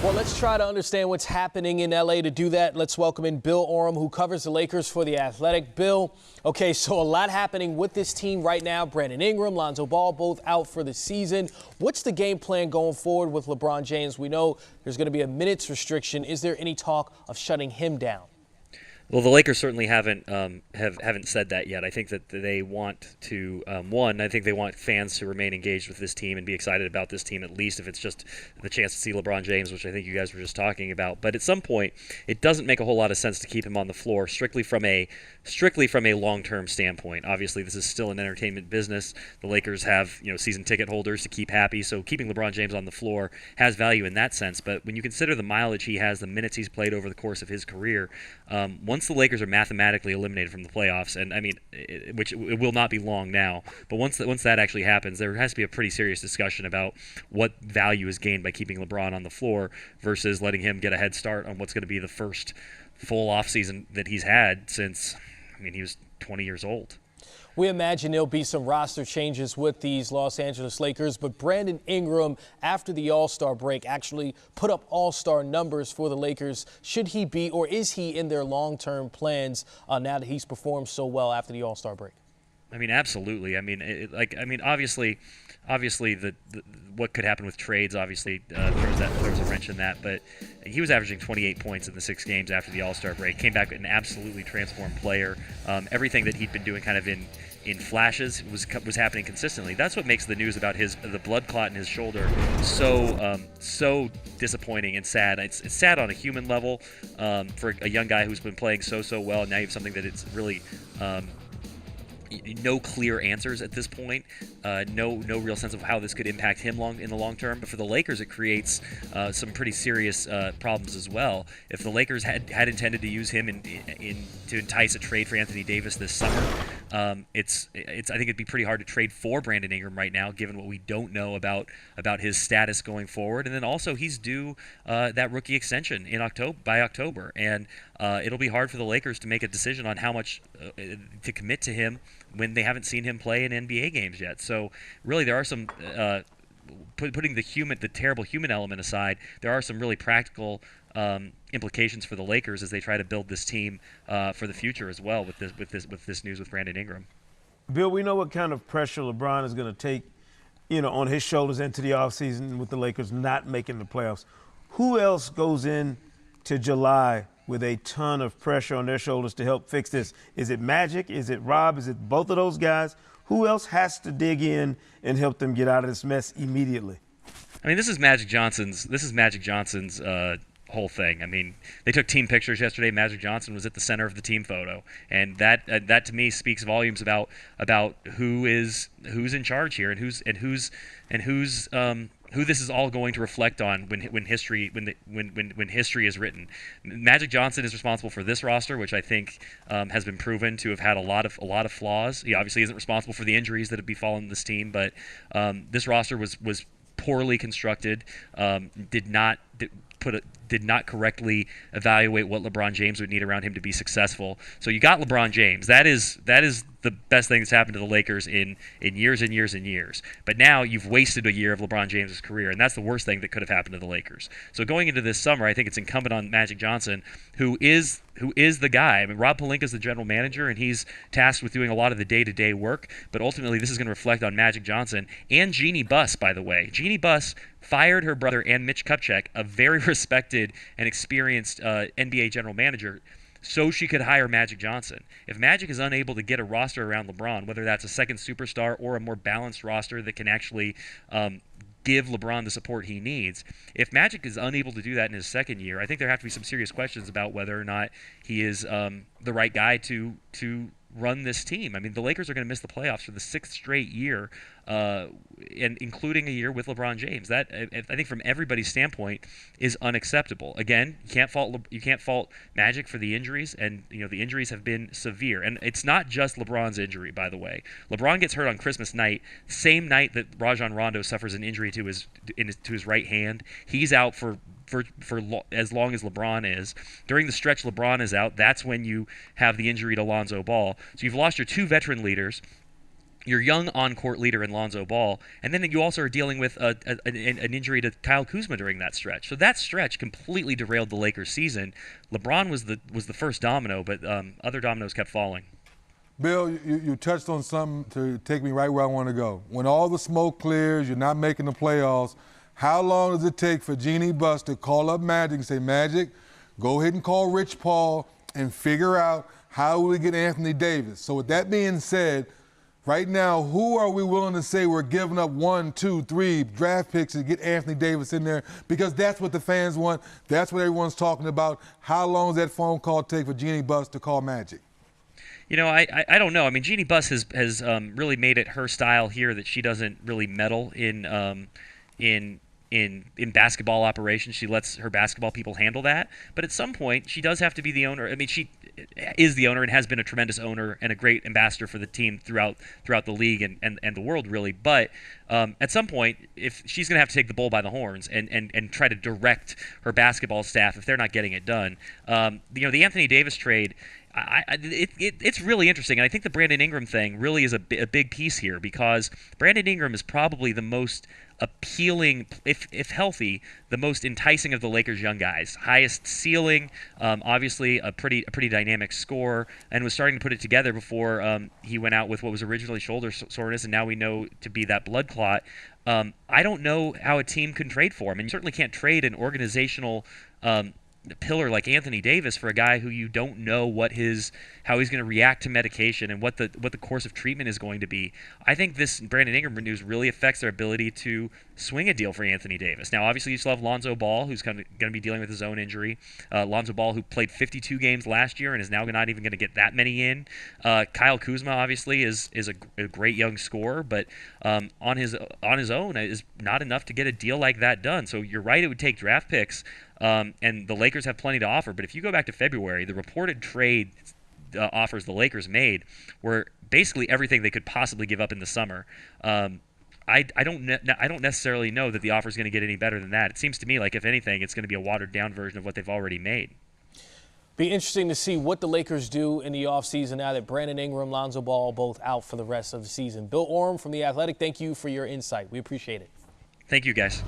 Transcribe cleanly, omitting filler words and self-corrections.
Well, let's try to understand what's happening in L.A. To do that, let's welcome in Bill Oram, who covers the Lakers for The Athletic. Bill, okay, so a lot happening with this team right now. Brandon Ingram, Lonzo Ball, both out for the season. What's the game plan going forward with LeBron James? We know there's going to be a minutes restriction. Is there any talk of shutting him down? Well, the Lakers certainly haven't said that yet. I think that they want to I think they want fans to remain engaged with this team and be excited about this team, at least if it's just the chance to see LeBron James, which I think you guys were just talking about. But at some point, it doesn't make a whole lot of sense to keep him on the floor strictly from a long-term standpoint. Obviously, this is still an entertainment business. The Lakers have season ticket holders to keep happy, so keeping LeBron James on the floor has value in that sense. But when you consider the mileage he has, the minutes he's played over the course of his career, once the Lakers are mathematically eliminated from the playoffs, and I mean, which it will not be long now, but once that actually happens, there has to be a pretty serious discussion about what value is gained by keeping LeBron on the floor versus letting him get a head start on what's going to be the first full offseason that he's had since, he was 20 years old. We imagine there'll be some roster changes with these Los Angeles Lakers, but Brandon Ingram, after the All-Star break, actually put up All-Star numbers for the Lakers. Should he be, or is he in their long-term plans now that he's performed so well after the All-Star break? Absolutely. Obviously, what could happen with trades obviously throws a wrench in that. But he was averaging 28 points in the 6 games after the All-Star break. Came back an absolutely transformed player. Everything that he'd been doing kind of in flashes was happening consistently. That's what makes the news about the blood clot in his shoulder so disappointing and sad. It's sad on a human level for a young guy who's been playing so well. Now you have something that it's really no clear answers at this point. No real sense of how this could impact him in the long term. But for the Lakers, it creates some pretty serious problems as well. If the Lakers had intended to use him to entice a trade for Anthony Davis this summer, I think it'd be pretty hard to trade for Brandon Ingram right now, given what we don't know about his status going forward. And then also he's due that rookie extension by October, and it'll be hard for the Lakers to make a decision on how much to commit to him when they haven't seen him play in NBA games yet. So really, there are some putting the terrible human element aside, there are some really practical implications for the Lakers as they try to build this team for the future as well with this news with Brandon Ingram. Bill, we know what kind of pressure LeBron is going to take, on his shoulders into the offseason with the Lakers not making the playoffs. Who else goes in to July with a ton of pressure on their shoulders to help fix this? Is it Magic? Is it Rob? Is it both of those guys? Who else has to dig in and help them get out of this mess immediately? This is Magic Johnson's whole thing. They took team pictures yesterday. Magic Johnson was at the center of the team photo, and that to me speaks volumes about who's in charge here and who this is all going to reflect on when history is written. Magic Johnson is responsible for this roster, which I think has been proven to have had a lot of flaws. He obviously isn't responsible for the injuries that have befallen this team, but this roster was poorly constructed. Did not correctly evaluate what LeBron James would need around him to be successful. So you got LeBron James. That is the best thing that's happened to the Lakers in years and years and years. But now you've wasted a year of LeBron James' career, and that's the worst thing that could have happened to the Lakers. So going into this summer, I think it's incumbent on Magic Johnson, who is the guy. Rob Pelinka is the general manager, and he's tasked with doing a lot of the day-to-day work. But ultimately, this is going to reflect on Magic Johnson and Jeannie Buss, by the way. Jeannie Buss fired her brother and Mitch Kupchak, a very respected and experienced NBA general manager, so she could hire Magic Johnson. If Magic is unable to get a roster around LeBron, whether that's a second superstar or a more balanced roster that can actually give LeBron the support he needs, if Magic is unable to do that in his second year, I think there have to be some serious questions about whether or not he is the right guy to run this team. The Lakers are going to miss the playoffs for the 6th straight year, and including a year with LeBron James. That, I think, from everybody's standpoint, is unacceptable. Again, you can't fault Magic for the injuries, and the injuries have been severe. And it's not just LeBron's injury, by the way. LeBron gets hurt on Christmas night, same night that Rajon Rondo suffers an injury to his right hand. He's out for as long as LeBron is. During the stretch LeBron is out, that's when you have the injury to Lonzo Ball. So you've lost your 2 veteran leaders. your young on-court leader in Lonzo Ball, and then you also are dealing with an injury to Kyle Kuzma during that stretch. So that stretch completely derailed the Lakers' season. LeBron was the first domino, but other dominoes kept falling. Bill, you touched on something to take me right where I want to go. When all the smoke clears, you're not making the playoffs, how long does it take for Jeannie Buss to call up Magic and say, Magic, go ahead and call Rich Paul and figure out how we get Anthony Davis? So with that being said, right now, who are we willing to say we're giving up 1, 2, 3 draft picks to get Anthony Davis in there? Because that's what the fans want. That's what everyone's talking about. How long does that phone call take for Jeannie Buss to call Magic? You know, I don't know. I mean, Jeannie Buss has really made it her style here that she doesn't really meddle in basketball operations. She lets her basketball people handle that. But at some point, she does have to be the owner. I mean, she is the owner and has been a tremendous owner and a great ambassador for the team throughout the league and the world, really. But at some point, if she's going to have to take the bull by the horns and try to direct her basketball staff if they're not getting it done. The Anthony Davis trade, it's really interesting, and I think the Brandon Ingram thing really is a big piece here, because Brandon Ingram is probably the most appealing, if healthy, the most enticing of the Lakers' young guys. Highest ceiling, obviously a pretty dynamic scorer, and was starting to put it together before he went out with what was originally shoulder soreness, and now we know to be that blood clot. I don't know how a team can trade for him, and you certainly can't trade an organizational pillar like Anthony Davis for a guy who you don't know how he's going to react to medication and what the course of treatment is going to be. I think this Brandon Ingram news really affects their ability to swing a deal for Anthony Davis. Now, obviously, you still have Lonzo Ball, who's going to be dealing with his own injury. Lonzo Ball, who played 52 games last year and is now not even going to get that many in. Kyle Kuzma, obviously, is a great young scorer, but on his own is not enough to get a deal like that done. So you're right; it would take draft picks. And the Lakers have plenty to offer. But if you go back to February, the reported trade offers the Lakers made were basically everything they could possibly give up in the summer. I don't necessarily know that the offer is going to get any better than that. It seems to me like, if anything, it's going to be a watered-down version of what they've already made. Be interesting to see what the Lakers do in the offseason now that Brandon Ingram, Lonzo Ball both out for the rest of the season. Bill Oram from The Athletic, thank you for your insight. We appreciate it. Thank you, guys.